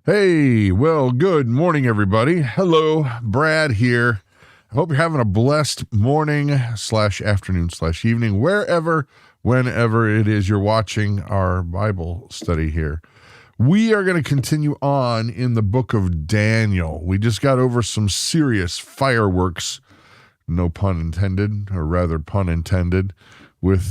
Hey, well, good morning, everybody. Hello, Brad here. I hope you're having a blessed morning / afternoon / evening, wherever, whenever it is you're watching our Bible study here. We are going to continue on in the book of Daniel. We just got over some serious fireworks, no pun intended, or rather pun intended, with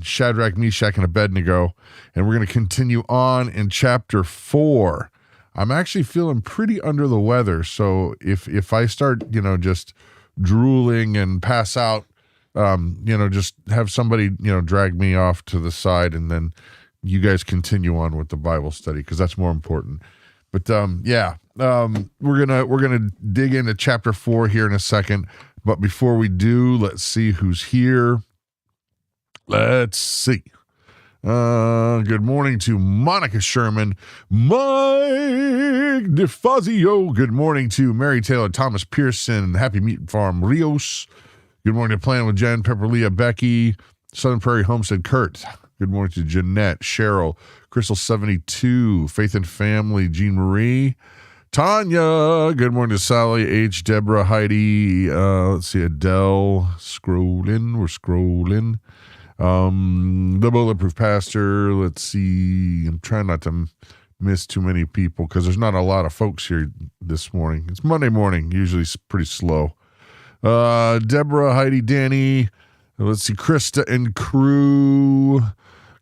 Shadrach, Meshach, and Abednego. And we're going to continue on in chapter 4. I'm actually feeling pretty under the weather, so if I start, just drooling and pass out, just have somebody, drag me off to the side, and then you guys continue on with the Bible study, because that's more important. But we're gonna dig into chapter 4 here in a second. But before we do, let's see who's here. Let's see. Good morning to Monica Sherman, Mike DeFazio. Good morning to Mary Taylor, Thomas Pearson, Happy Meat Farm Rios. Good morning to Plan with Jen, Pepper Leah, Becky, Southern Prairie Homestead, Kurt. Good morning to Jeanette, Cheryl, Crystal 72, Faith and Family, Jean Marie, Tanya. Good morning to Sally H, Deborah, Heidi. Let's see, Adele. We're scrolling. The Bulletproof Pastor. Let's see. I'm trying not to miss too many people because there's not a lot of folks here this morning. It's Monday morning, usually pretty slow. Deborah, Heidi, Danny. Let's see, Krista and crew.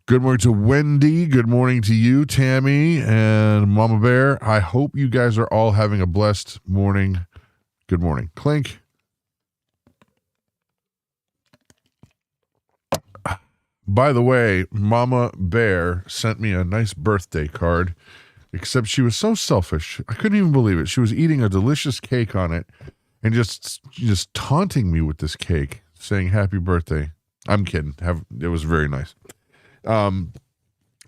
Good morning to Wendy. Good morning to you, Tammy and Mama Bear. I hope you guys are all having a blessed morning. Good morning. Clink. By the way, Mama Bear sent me a nice birthday card, except she was so selfish. I couldn't even believe it. She was eating a delicious cake on it and just taunting me with this cake, saying happy birthday. I'm kidding. It was very nice. All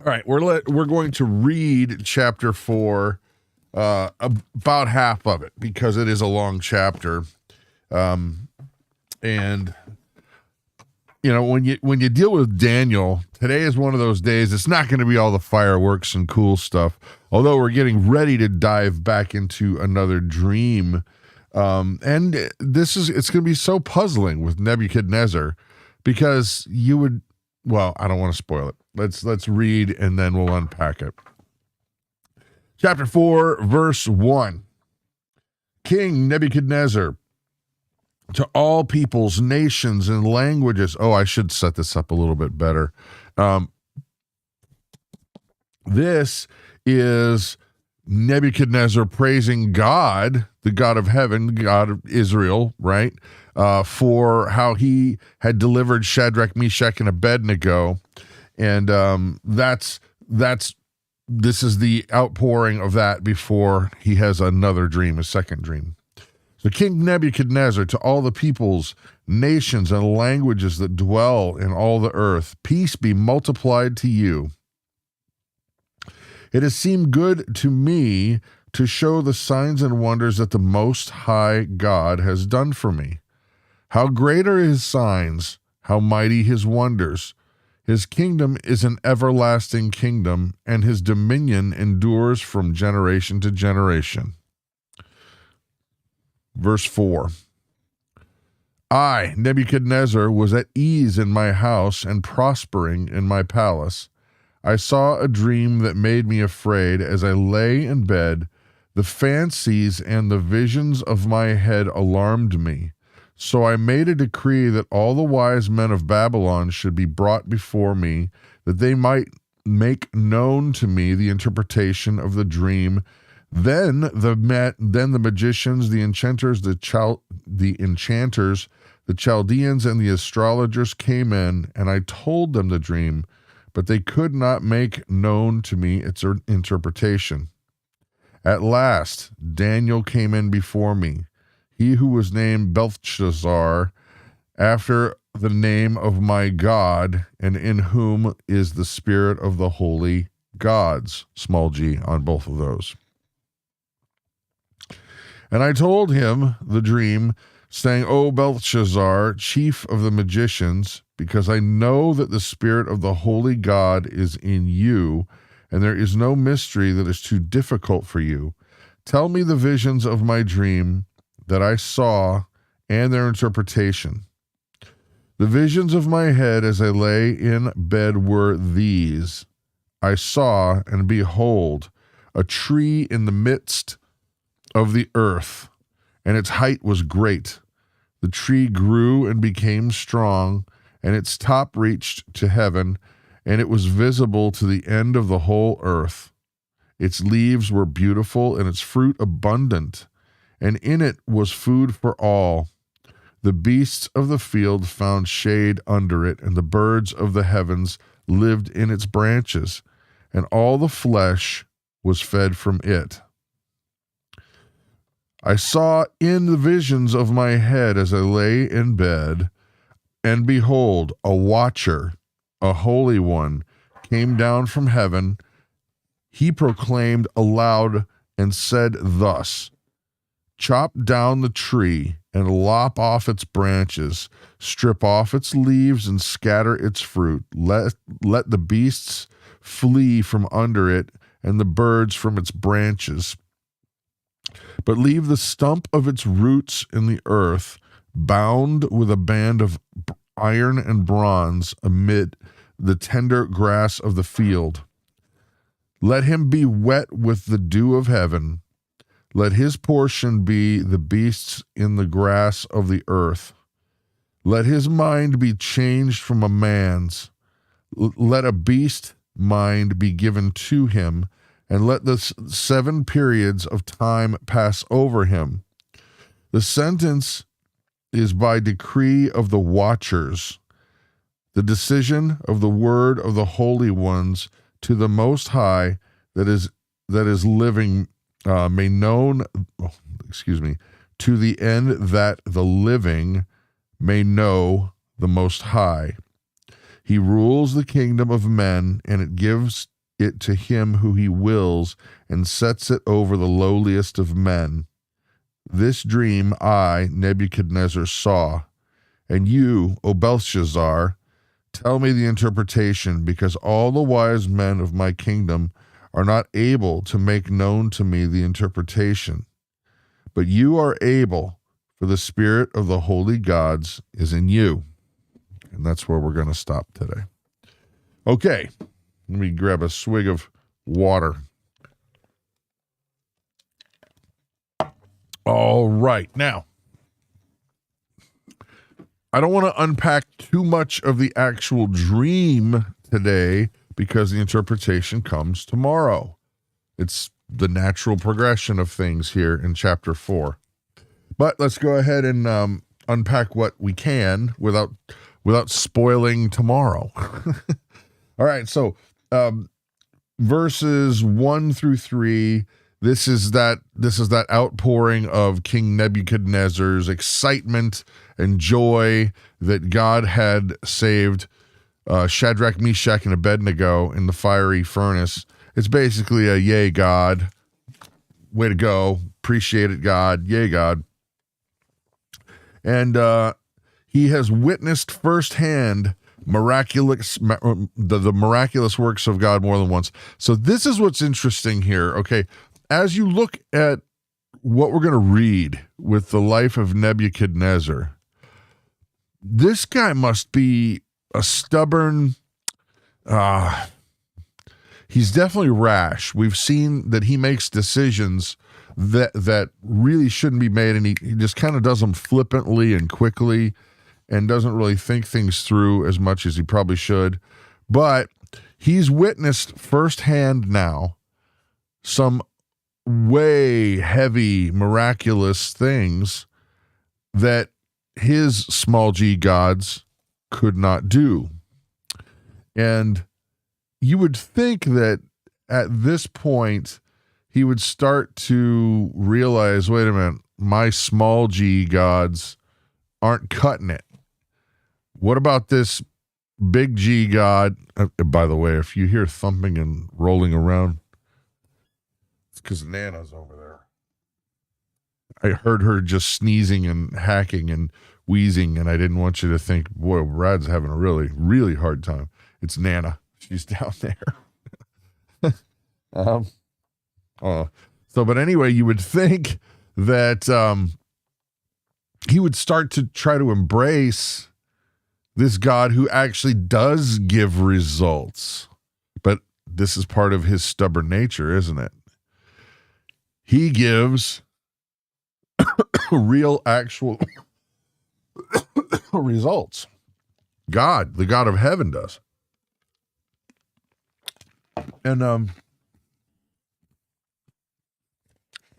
right, we're going to read chapter 4, about half of it, because it is a long chapter. And when you deal with Daniel, today is one of those days. It's not going to be all the fireworks and cool stuff, although we're getting ready to dive back into another dream. And it's going to be so puzzling with Nebuchadnezzar, because I don't want to spoil it. Let's read and then we'll unpack it. Chapter 4, verse 1. King Nebuchadnezzar, to all peoples, nations, and languages. Oh, I should set this up a little bit better. This is Nebuchadnezzar praising God, the God of heaven, God of Israel, right? For how he had delivered Shadrach, Meshach, and Abednego. And this is the outpouring of that before he has another dream, a second dream. So King Nebuchadnezzar, to all the peoples, nations, and languages that dwell in all the earth, peace be multiplied to you. It has seemed good to me to show the signs and wonders that the Most High God has done for me. How great are his signs, how mighty his wonders. His kingdom is an everlasting kingdom, and his dominion endures from generation to generation. Verse 4. I, Nebuchadnezzar, was at ease in my house and prospering in my palace. I saw a dream that made me afraid as I lay in bed. The fancies and the visions of my head alarmed me. So I made a decree that all the wise men of Babylon should be brought before me, that they might make known to me the interpretation of the dream. Then the magicians, the enchanters, the Chaldeans, and the astrologers came in, and I told them the dream, but they could not make known to me its interpretation. At last, Daniel came in before me, he who was named Belshazzar, after the name of my God, and in whom is the spirit of the holy gods, small g on both of those. And I told him the dream, saying, O Belshazzar, chief of the magicians, because I know that the spirit of the holy God is in you, and there is no mystery that is too difficult for you. Tell me the visions of my dream that I saw and their interpretation. The visions of my head as I lay in bed were these. I saw, and behold, a tree in the midst of the earth, and its height was great. The tree grew and became strong, and its top reached to heaven, and it was visible to the end of the whole earth. Its leaves were beautiful, and its fruit abundant, and in it was food for all. The beasts of the field found shade under it, and the birds of the heavens lived in its branches, and all the flesh was fed from it. I saw in the visions of my head as I lay in bed, and behold, a watcher, a holy one, came down from heaven. He proclaimed aloud and said thus, Chop down the tree and lop off its branches, strip off its leaves and scatter its fruit. Let the beasts flee from under it and the birds from its branches. But leave the stump of its roots in the earth, bound with a band of iron and bronze amid the tender grass of the field. Let him be wet with the dew of heaven. Let his portion be the beasts in the grass of the earth. Let his mind be changed from a man's. Let a beast mind be given to him, and let the 7 periods of time pass over him. The sentence is by decree of the watchers, the decision of the word of the holy ones to the Most High that is living to the end that the living may know the Most High. He rules the kingdom of men, and it gives it to him who he wills, and sets it over the lowliest of men. This dream I, Nebuchadnezzar, saw, and you, O Belshazzar, tell me the interpretation, because all the wise men of my kingdom are not able to make known to me the interpretation. But you are able, for the spirit of the holy gods is in you. And that's where we're going to stop today. Okay, let me grab a swig of water. All right, now, I don't want to unpack too much of the actual dream today because the interpretation comes tomorrow. It's the natural progression of things here in chapter 4. But let's go ahead and unpack what we can without spoiling tomorrow. All right, so verses 1 through 3, this is that outpouring of King Nebuchadnezzar's excitement and joy that God had saved Shadrach, Meshach, and Abednego in the fiery furnace. It's basically a yay, God. Way to go. Appreciate it, God. Yay, God. And he has witnessed firsthand the miraculous works of God more than once. So this is what's interesting here. Okay, as you look at what we're going to read with the life of Nebuchadnezzar, this guy must be a stubborn, he's definitely rash. We've seen that he makes decisions that really shouldn't be made, and he just kind of does them flippantly and quickly and doesn't really think things through as much as he probably should. But he's witnessed firsthand now some way heavy, miraculous things that his small g gods could not do. And you would think that at this point he would start to realize, wait a minute, my small g gods aren't cutting it. What about this big G God? By the way, if you hear thumping and rolling around, it's because Nana's over there. I heard her just sneezing and hacking and wheezing, and I didn't want you to think, boy, Brad's having a really, really hard time. It's Nana. She's down there. Um, but anyway, you would think that he would start to try to embrace this God who actually does give results. But this is part of his stubborn nature, isn't it? He gives real, actual results. God, the God of heaven, does. And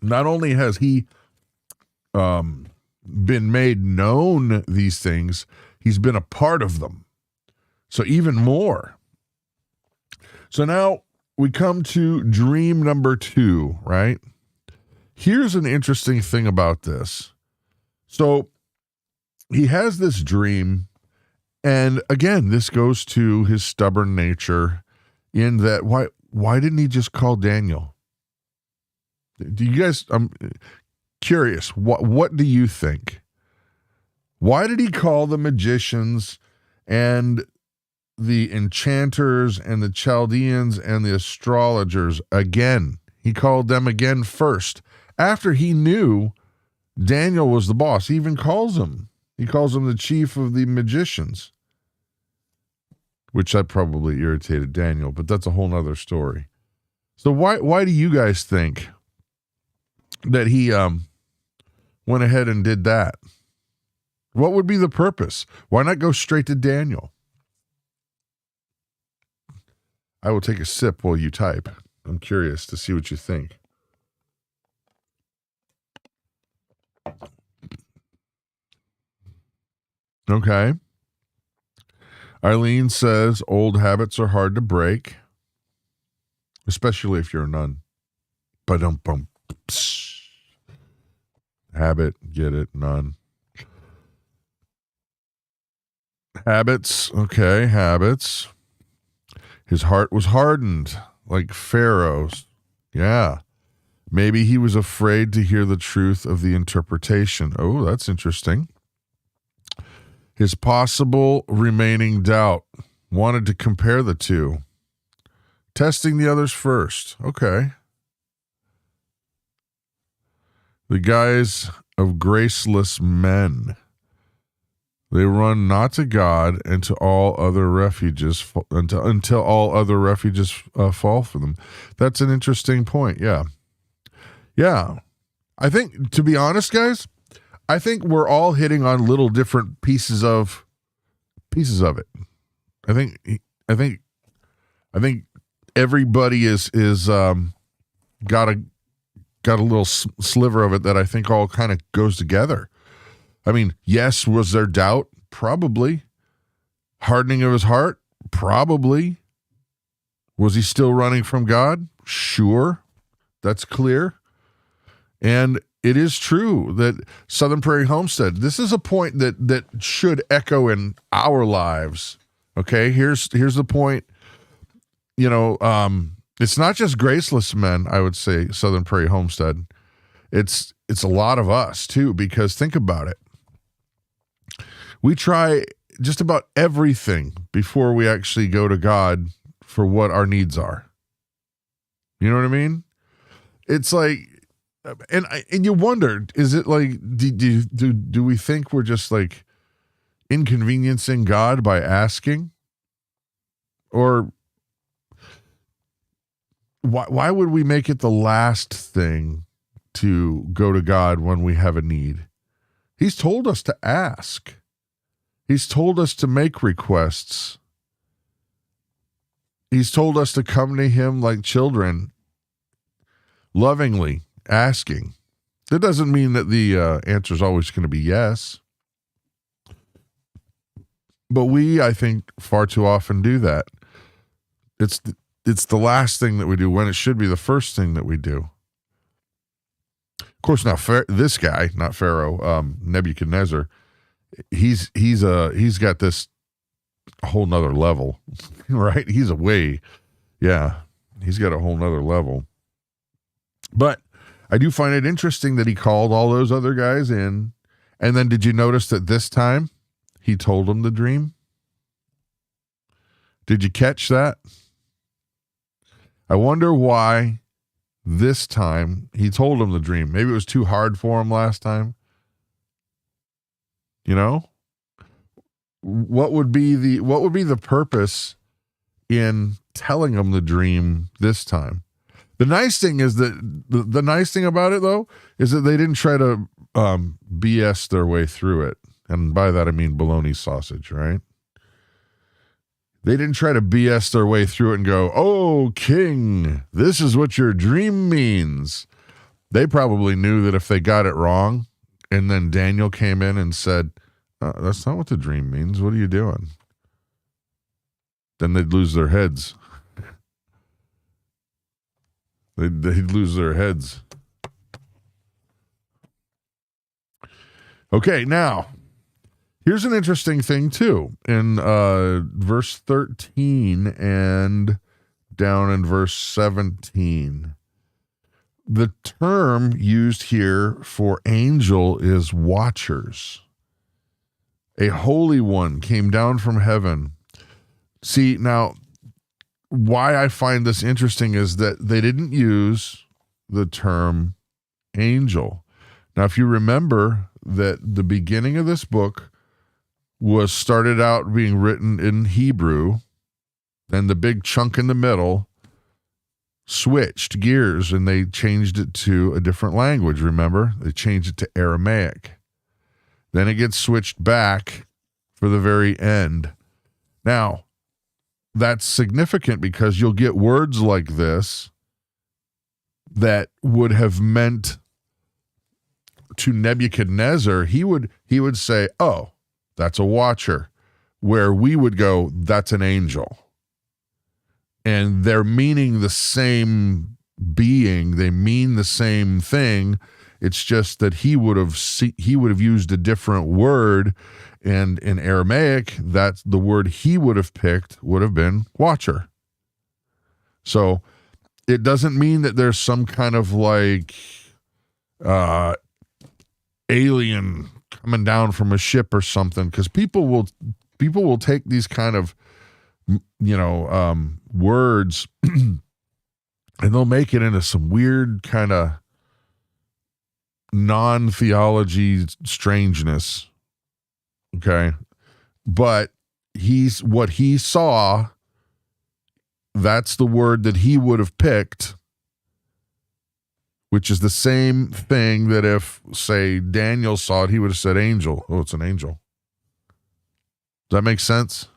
not only has he been made known these things, he's been a part of them. So even more. So now we come to dream number 2, right? Here's an interesting thing about this. So he has this dream, and again, this goes to his stubborn nature in that why didn't he just call Daniel? Do you guys, I'm curious, what do you think? Why did he call the magicians and the enchanters and the Chaldeans and the astrologers again? He called them again first. After he knew Daniel was the boss, he even calls him. He calls him the chief of the magicians, which that probably irritated Daniel, but that's a whole nother story. So why do you guys think that he went ahead and did that? What would be the purpose? Why not go straight to Daniel? I will take a sip while you type. I'm curious to see what you think. Okay. Eileen says old habits are hard to break, especially if you're a nun. Ba-dum-bum. Habit, get it, nun. Habits, okay, habits. His heart was hardened like Pharaoh's. Yeah. Maybe he was afraid to hear the truth of the interpretation. Oh, that's interesting. His possible remaining doubt. Wanted to compare the two. Testing the others first. Okay. The guise of graceless men. They run not to God and to all other refuges until all other refuges fall for them. That's an interesting point. Yeah. Yeah. I think, to be honest, guys, I think we're all hitting on little different pieces of it. I think everybody is got a little sliver of it that I think all kind of goes together. I mean, yes, was there doubt? Probably. Hardening of his heart? Probably. Was he still running from God? Sure. That's clear. And it is true that Southern Prairie Homestead, this is a point that should echo in our lives. Okay, here's the point. You know, it's not just graceless men, I would say, Southern Prairie Homestead. It's a lot of us too, because think about it. We try just about everything before we actually go to God for what our needs are. You know what I mean? It's like, and you wonder, is it like, do we think we're just like inconveniencing God by asking? Or why would we make it the last thing to go to God when we have a need? He's told us to ask. He's told us to make requests. He's told us to come to him like children, lovingly asking. That doesn't mean that the answer is always going to be yes. But we, I think, far too often do that. It's the last thing that we do when it should be the first thing that we do. Of course, now this guy, not Pharaoh, Nebuchadnezzar, he's got this whole nother level, right? He's he's got a whole nother level. But I do find it interesting that he called all those other guys in. And then did you notice that this time he told them the dream? Did you catch that? I wonder why this time he told him the dream. Maybe it was too hard for him last time. You know? What would be the purpose in telling him the dream this time? The nice thing is that the nice thing about it, though, is that they didn't try to BS their way through it. And by that, I mean bologna sausage, right? They didn't try to BS their way through it and go, "Oh, king, this is what your dream means." They probably knew that if they got it wrong, and then Daniel came in and said, "That's not what the dream means. What are you doing?" Then they'd lose their heads. They'd lose their heads. Okay, now, here's an interesting thing, too. In verse 13 and down in verse 17, the term used here for angel is watchers. A holy one came down from heaven. See, now, why I find this interesting is that they didn't use the term angel. Now, if you remember that the beginning of this book was started out being written in Hebrew, then the big chunk in the middle switched gears and they changed it to a different language, remember? They changed it to Aramaic. Then it gets switched back for the very end. Now, that's significant because you'll get words like this that would have meant to Nebuchadnezzar, he would say, "Oh, that's a watcher," where we would go, "That's an angel." And they're meaning the same being, they mean the same thing. It's just that he would have used a different word, and in Aramaic, that's the word he would have picked would have been watcher. So it doesn't mean that there's some kind of like alien coming down from a ship or something, because people will take these kind of words and they'll make it into some weird kind of non-theology strangeness. Okay. But what he saw, that's the word that he would have picked, which is the same thing that if, say, Daniel saw it, he would have said angel. Oh, it's an angel. Does that make sense?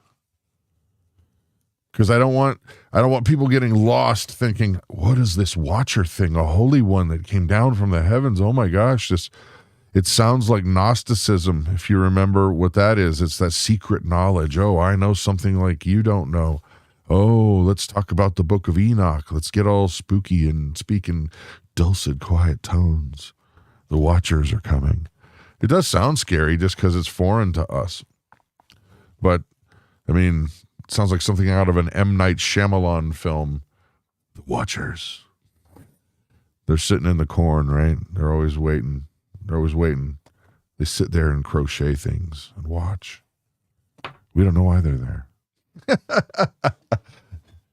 Because I don't want people getting lost thinking, what is this watcher thing? A holy one that came down from the heavens. Oh my gosh, it sounds like Gnosticism, if you remember what that is. It's that secret knowledge. Oh, I know something like you don't know. Oh, let's talk about the book of Enoch. Let's get all spooky and speak in dulcet, quiet tones. The watchers are coming. It does sound scary just because it's foreign to us. But, I mean, it sounds like something out of an M. Night Shyamalan film. The watchers. They're sitting in the corn, right? They're always waiting. They sit there and crochet things and watch. We don't know why they're there.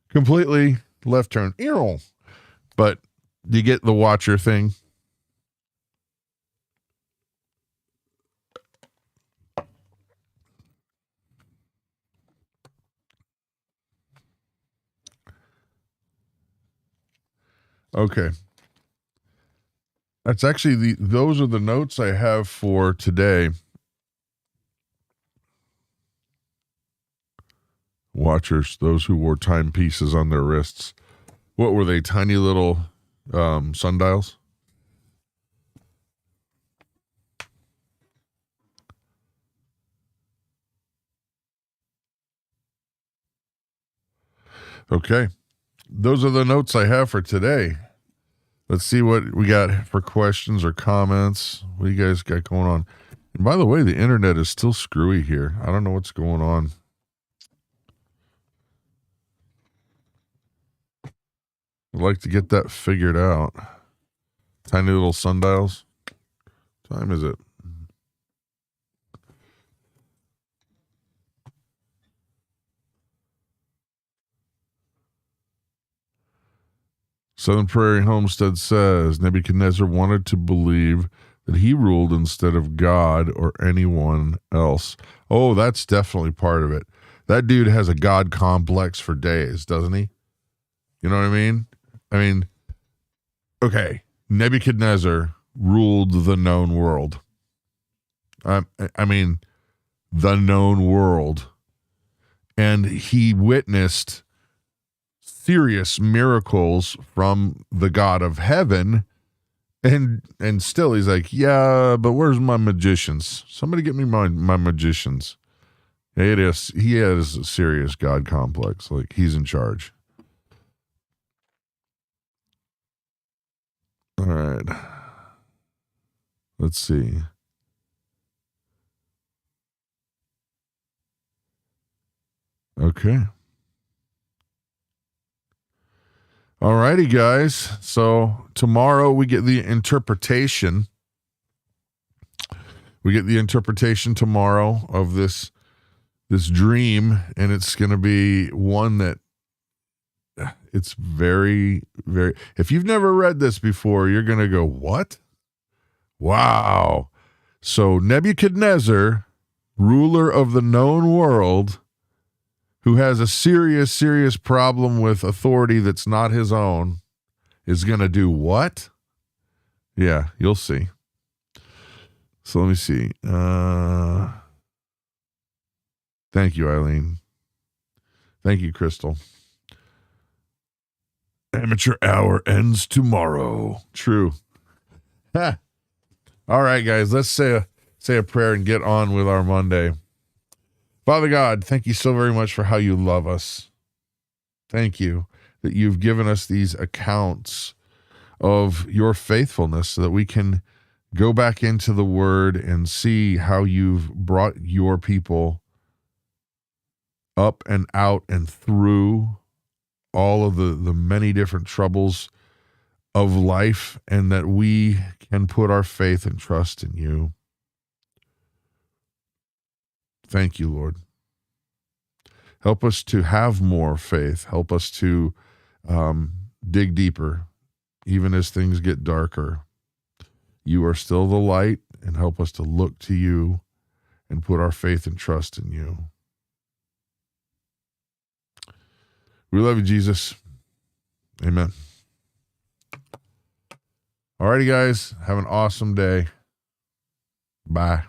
Completely left turn. But do you get the watcher thing? Okay. That's actually those are the notes I have for today. Watchers, those who wore timepieces on their wrists. What were they? Tiny little sundials? Okay. Those are the notes I have for today. Let's see what we got for questions or comments. What do you guys got going on? And by the way, the internet is still screwy here. I don't know what's going on. I'd like to get that figured out. Tiny little sundials. What time is it? Southern Prairie Homestead says Nebuchadnezzar wanted to believe that he ruled instead of God or anyone else. Oh, that's definitely part of it. That dude has a God complex for days, doesn't he? You know what I mean? Okay, Nebuchadnezzar ruled the known world. The known world. And he witnessed serious miracles from the God of heaven. And still he's like, yeah, but where's my magicians? Somebody get me my magicians. He has a serious God complex. Like, he's in charge. All right. Let's see. Okay. All righty, guys. So tomorrow we get the interpretation. We get the interpretation tomorrow of this dream, and it's going to be one that it's very, very, if you've never read this before, you're going to go, what? Wow. So Nebuchadnezzar, ruler of the known world, who has a serious, serious problem with authority that's not his own, is going to do what? Yeah, you'll see. So let me see. Thank you, Eileen. Thank you, Crystal. Amateur hour ends tomorrow. True. All right, guys, let's say a prayer and get on with our Monday. Father God, thank you so very much for how you love us. Thank you that you've given us these accounts of your faithfulness so that we can go back into the Word and see how you've brought your people up and out and through all of the many different troubles of life, and that we can put our faith and trust in you. Thank you, Lord. Help us to have more faith. Help us to dig deeper, even as things get darker. You are still the light, and help us to look to you and put our faith and trust in you. We love you, Jesus. Amen. All righty, guys. Have an awesome day. Bye.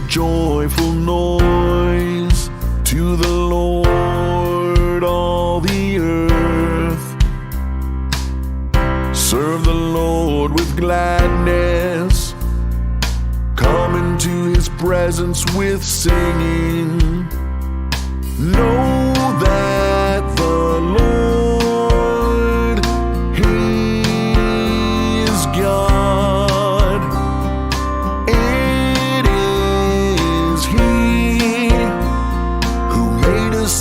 Joyful noise to the Lord, all the earth. Serve the Lord with gladness. Come into his presence with singing. Know that the Lord, he is God.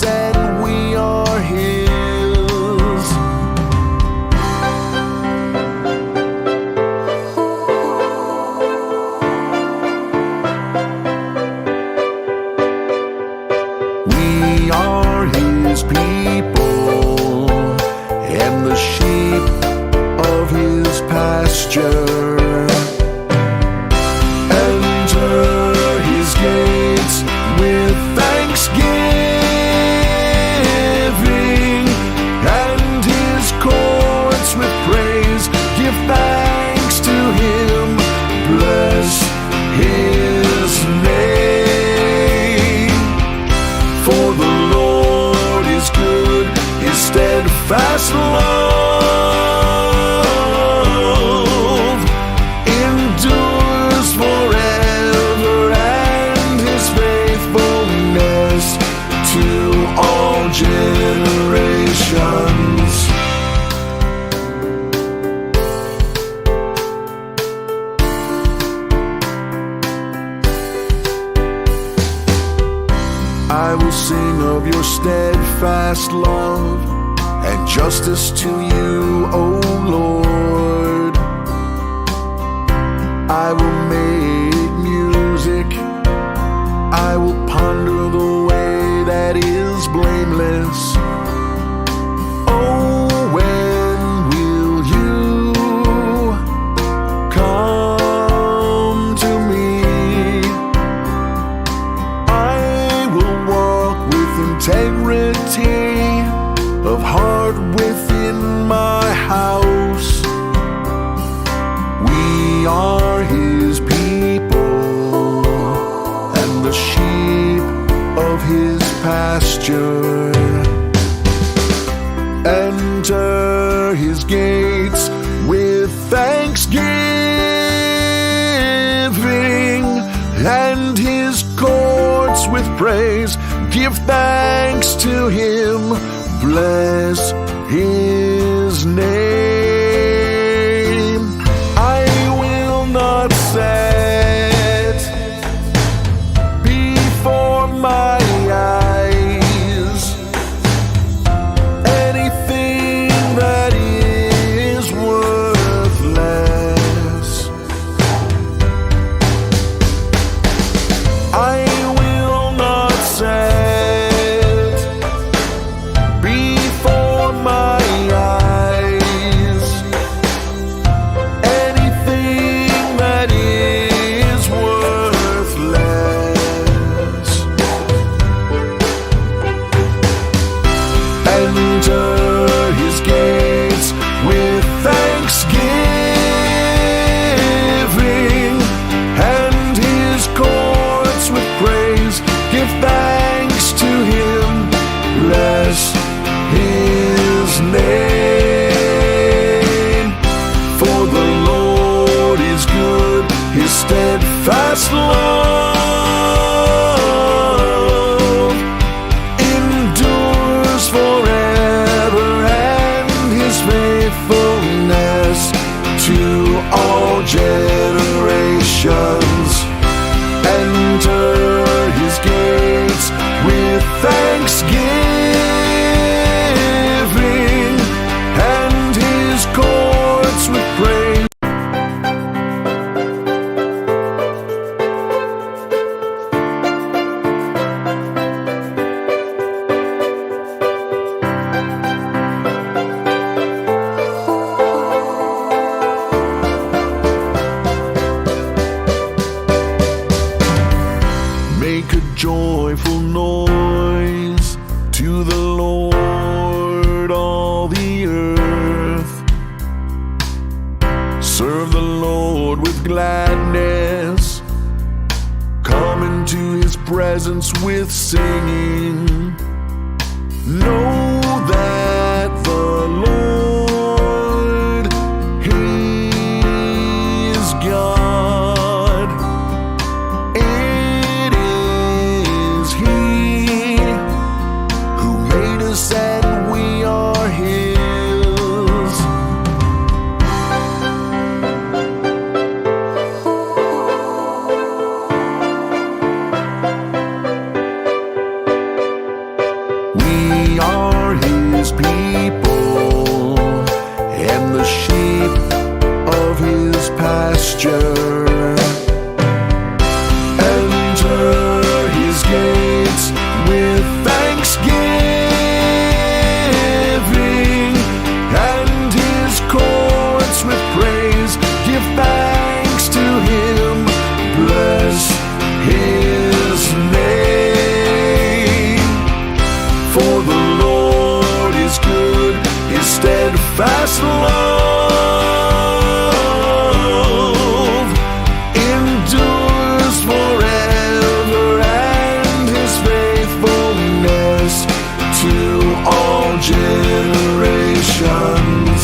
And we are his. We are his people and the sheep of his pasture. Enter his gates with thanksgiving and his courts with praise. Give thanks to him, bless his name. For the Lord is good, his steadfast love your steadfast love and justice to you, O Lord. I will make music, I will ponder the way that is blameless. Oh, when will you come to me? I will walk with integrity of heart within my house. We are his people and the sheep of his pasture. Enter his gates with thanksgiving and his courts with praise. Give thanks to him, bless his name. I will not set before my eyes anything that is worthless. I will not set before my eyes anything that is worthless. Enter his gates with thanksgiving and his courts with praise. Give thanks to him, bless his name. For the Lord is good, his steadfast love endures forever, and his faithfulness to all generations. Enter his gates with thanksgiving and his courts with praise. Make a joyful noise to the Lord, all the earth. Serve the Lord with gladness. Come into his presence with singing. Know that the Lord, he is God. It is he who made us and we are his. We are his people and the sheep of his pasture. Enter his gates with thanksgiving and his courts with praise. Give thanks to him, bless his name. For the Lord is good, his steadfast love endures forever, and his faithfulness to all generations.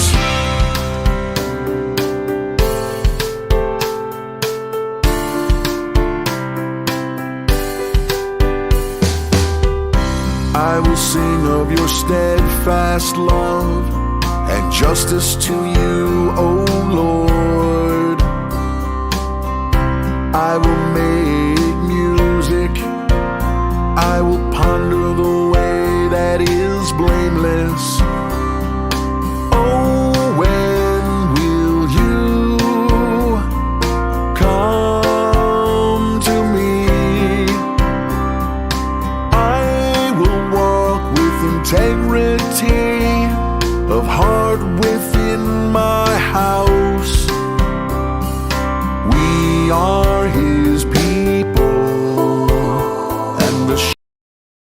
I will sing of your steadfast love and justice to you, O Lord. I will make music, I will ponder the way within my house. We are